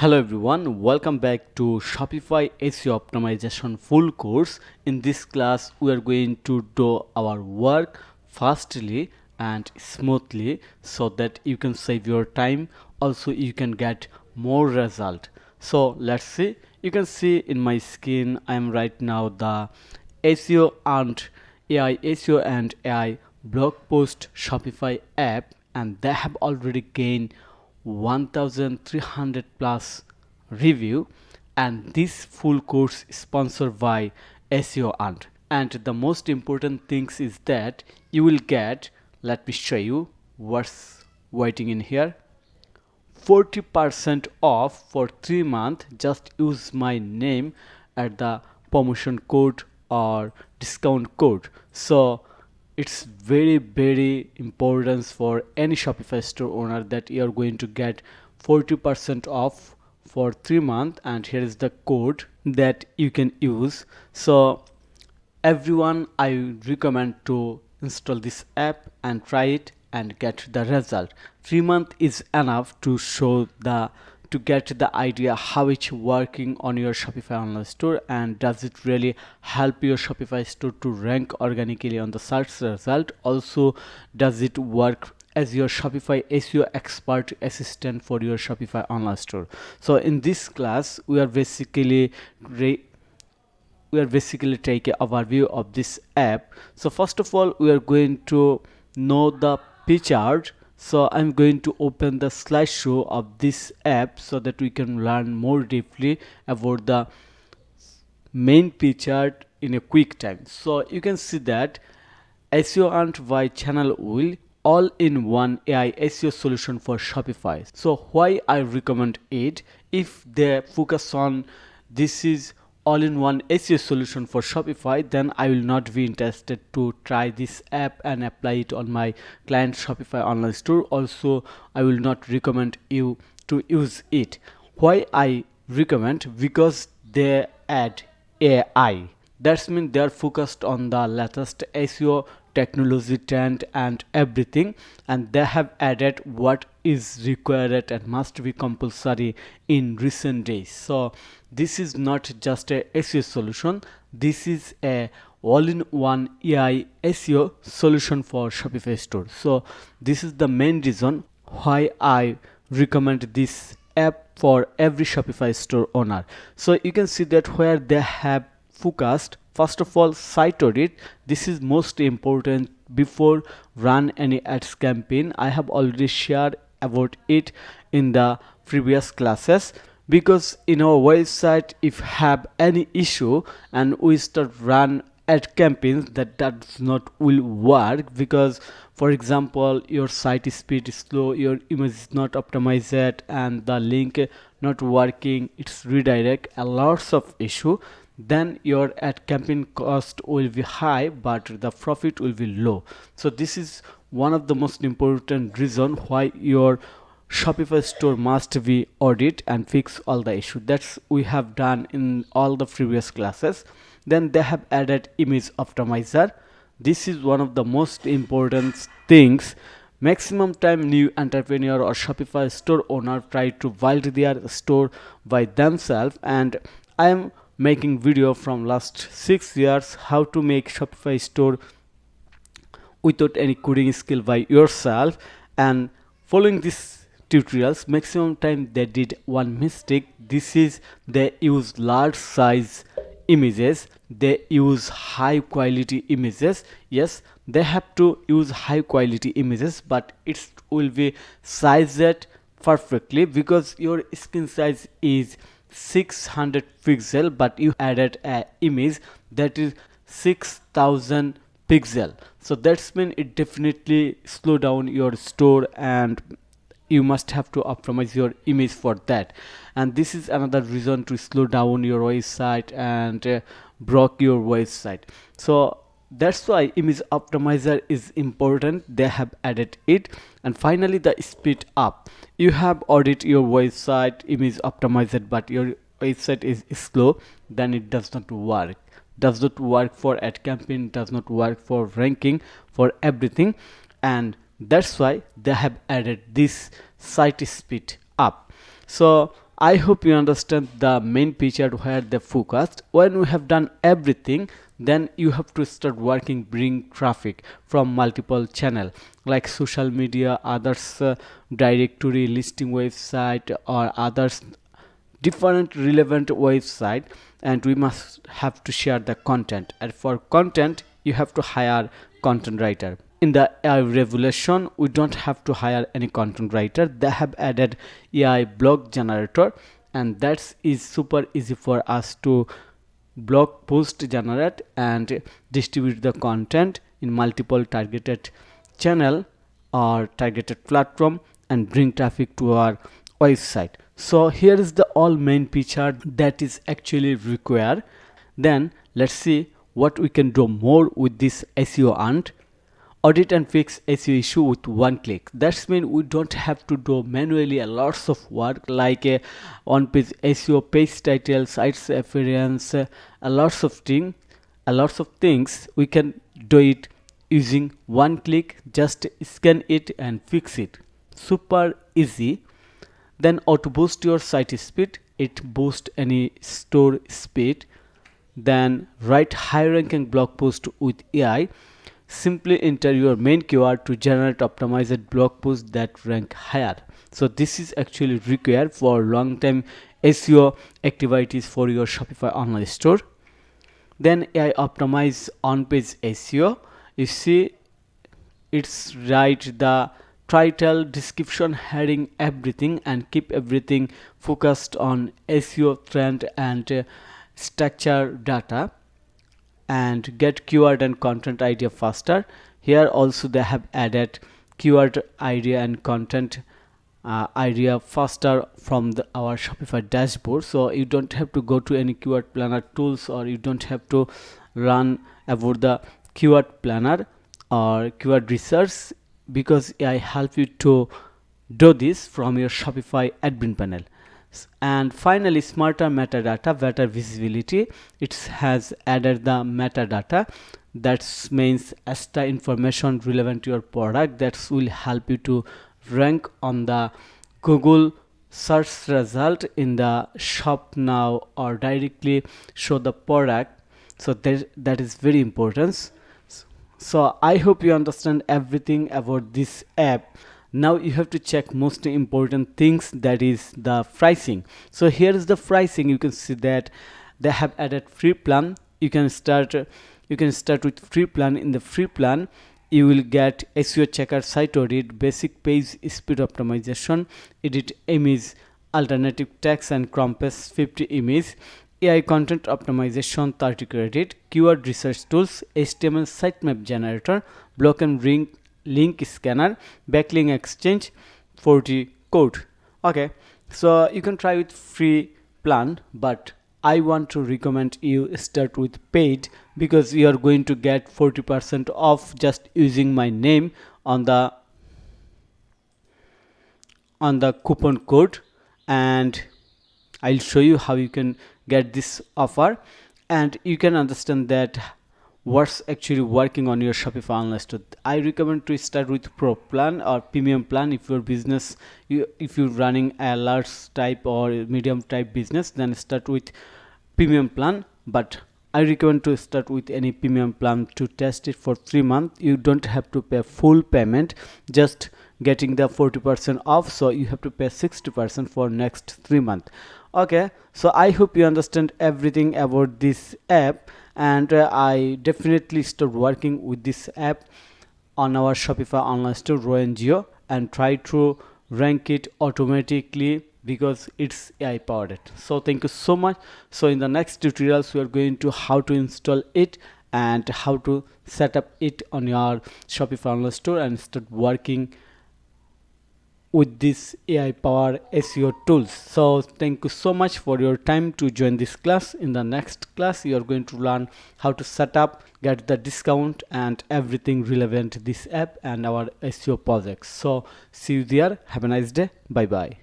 Hello everyone, welcome back to Shopify SEO optimization full course. In this class, we are going to do our work fastly and smoothly so that you can save your time. Also, you can get more result. So let's see. You can see in my screen, I am right now the SEO and AI blog post Shopify app, and they have already gained 1300 plus review, and this full course is sponsored by SEO and the most important things is that you will get, let me show you what's waiting in here, 40% off for 3 months. Just use my name at the promotion code or discount code. So it's very important for any Shopify store owner that you are going to get 40% off for 3 months, and here is the code that you can use. So everyone, I recommend to install this app and try it and get the result. 3 months is enough to show to get the idea how it's working on your Shopify online store, and does it really help your Shopify store to rank organically on the search result. Also, does it work as your Shopify SEO expert assistant for your Shopify online store. So in this class, we are basically take a overview of this app. So first of all, we are going to know the picture. So I'm going to open the slideshow of this app so that we can learn more deeply about the main picture in a quick time. So you can see that SEO and by channel wheel, all in one AI SEO solution for Shopify. So why I recommend it? If they focus on this is all-in-one SEO solution for Shopify, then I will not be interested to try this app and apply it on my client Shopify online store. Also, I will not recommend you to use it. Why I recommend? Because they add AI. That's mean they are focused on the latest SEO technology trend and everything, and they have added what is required and must be compulsory in recent days. So this is not just a SEO solution, this is a all-in-one AI SEO solution for Shopify store. So this is the main reason why I recommend this app for every Shopify store owner. So you can see that where they have focused, first of all, site audit. This is most important before run any ads campaign. I have already shared about it in the previous classes, because in our website, if have any issue and we start run ad campaigns, that does not will work, because for example, your site speed is slow, your image is not optimized, and the link not working, it's redirect, a lots of issue, then your ad campaign cost will be high but the profit will be low. So this is one of the most important reason why your Shopify store must be audit and fix all the issue. That's we have done in all the previous classes. Then they have added image optimizer. This is one of the most important things. Maximum time new entrepreneur or Shopify store owner try to build their store by themselves, and I am making video from last 6 years how to make Shopify store without any coding skill by yourself. And following these tutorials, maximum time they did one mistake. This is they use large size images, they use high quality images. Yes, they have to use high quality images, but it will be sized perfectly, because your screen size is 600 pixel, but you added an image that is 6000 pixel. So that's mean it definitely slow down your store, and you must have to optimize your image for that. And this is another reason to slow down your website and block your website. So that's why image optimizer is important, they have added it. And finally, the speed up. You have audit your website image optimized, but your website is slow, then it does not work for ad campaign, does not work for ranking, for everything. And that's why they have added this site speed up. So I hope you understand the main picture where they focused. When we have done everything, then you have to start working, bring traffic from multiple channel like social media, others directory, listing website, or others different relevant website, and we must have to share the content. And for content, you have to hire content writer. In the AI revolution, we don't have to hire any content writer. They have added AI blog generator, and that is super easy for us to blog post generate and distribute the content in multiple targeted channel or targeted platform and bring traffic to our website. So here is the all main picture that is actually required. Then let's see what we can do more with this SEO and audit and fix SEO issue with one click. That's mean we don't have to do manually a lots of work like a on page SEO, page title, sites appearance, a lots of things we can do it using one click. Just scan it and fix it, super easy. Then auto boost your site speed, it boost any store speed. Then write high ranking blog post with AI. Simply enter your main keyword to generate optimized blog posts that rank higher. So this is actually required for long time SEO activities for your Shopify online store. Then AI optimize on page SEO. You see it's write the title, description, heading, everything, and keep everything focused on SEO trend and structure data, and get keyword and content idea faster. Here also they have added keyword idea and content idea faster from our Shopify dashboard. So you don't have to go to any keyword planner tools, or you don't have to run about the keyword planner or keyword research, because I help you to do this from your Shopify admin panel. And finally, smarter metadata, better visibility. It has added the metadata, that means extra information relevant to your product that will help you to rank on the Google search result in the shop now, or directly show the product. So that is very important. So I hope you understand everything about this app. Now you have to check most important things, that is the pricing. So here is the pricing. You can see that they have added free plan. You can start with free plan. In the free plan, you will get SEO checker, site audit, basic page speed optimization, edit image, alternative text and compass 50 image, AI content optimization 30 credit, keyword research tools, HTML sitemap generator, block and link scanner, backlink exchange 40 code. Okay, so you can try with free plan, but I want to recommend you start with paid, because you are going to get 40% off just using my name on the coupon code, and I'll show you how you can get this offer, and you can understand that what's actually working on your Shopify online store. I recommend to start with pro plan or premium plan. If your business, if you're running a large type or medium type business, then start with premium plan. But I recommend to start with any premium plan to test it for 3 months. You don't have to pay full payment, just getting the 40% off, so you have to pay 60% for next 3 months. Okay, so I hope you understand everything about this app, and I definitely start working with this app on our Shopify online store Raw and Geo, and try to rank it automatically because it's AI powered. So thank you so much. So in the next tutorials, we are going to how to install it and how to set up it on your Shopify online store and start working with this AI powered SEO tools. So thank you so much for your time to join this class. In the next class, you are going to learn how to set up, get the discount and everything relevant to this app and our SEO projects. So see you there. Have a nice day. Bye bye.